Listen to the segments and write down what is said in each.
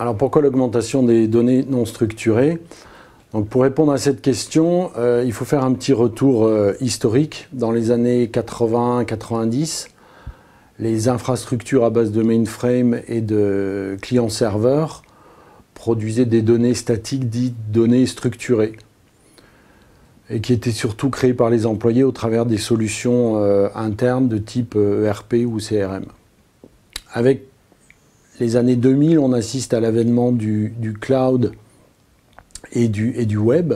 Alors pourquoi l'augmentation des données non structurées? Donc pour répondre à cette question, il faut faire un petit retour historique. Dans les années 80-90, les infrastructures à base de mainframe et de clients-serveurs produisaient des données statiques dites données structurées et qui étaient surtout créées par les employés au travers des solutions internes de type ERP ou CRM. Avec les années 2000, on assiste à l'avènement du cloud et du web,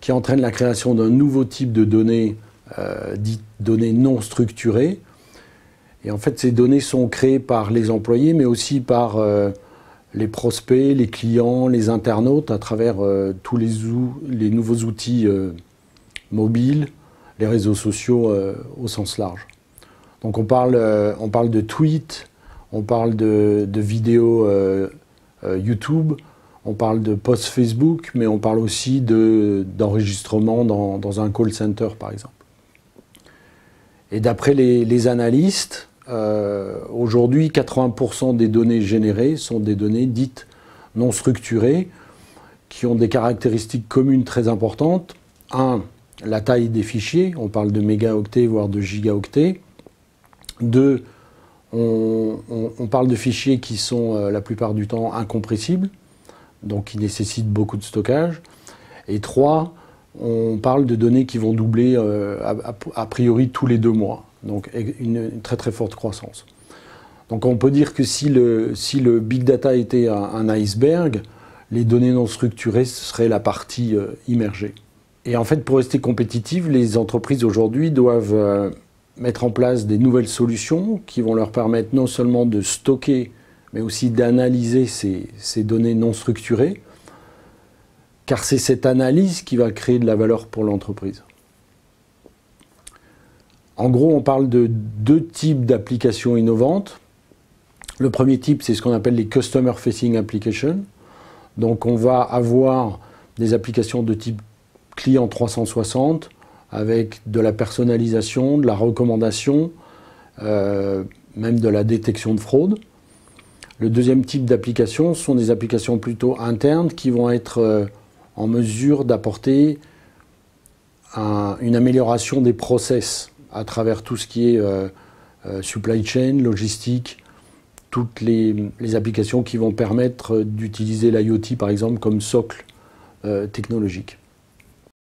qui entraîne la création d'un nouveau type de données, dites données non structurées. Et en fait, ces données sont créées par les employés, mais aussi par les prospects, les clients, les internautes, à travers tous les nouveaux outils mobiles, les réseaux sociaux au sens large. Donc on parle de tweets, on parle de vidéos YouTube, on parle de posts Facebook, mais on parle aussi d'enregistrement dans un call center, par exemple. Et d'après les analystes, aujourd'hui, 80% des données générées sont des données dites non structurées, qui ont des caractéristiques communes très importantes. 1, la taille des fichiers, on parle de mégaoctets, voire de gigaoctets. 2, on parle de fichiers qui sont la plupart du temps incompressibles, donc qui nécessitent beaucoup de stockage. Et 3, on parle de données qui vont doubler a priori tous les 2 mois, donc une très très forte croissance. Donc on peut dire que si le big data était un iceberg, les données non structurées seraient la partie immergée. Et en fait, pour rester compétitives, les entreprises aujourd'hui doivent mettre en place des nouvelles solutions qui vont leur permettre non seulement de stocker, mais aussi d'analyser ces données non structurées, car c'est cette analyse qui va créer de la valeur pour l'entreprise. En gros, on parle de 2 types d'applications innovantes. Le premier type, c'est ce qu'on appelle les Customer Facing Applications. Donc on va avoir des applications de type client 360, avec de la personnalisation, de la recommandation, même de la détection de fraude. Le deuxième type d'applications sont des applications plutôt internes qui vont être en mesure d'apporter une amélioration des process à travers tout ce qui est supply chain, logistique, toutes les applications qui vont permettre d'utiliser l'IoT par exemple comme socle technologique.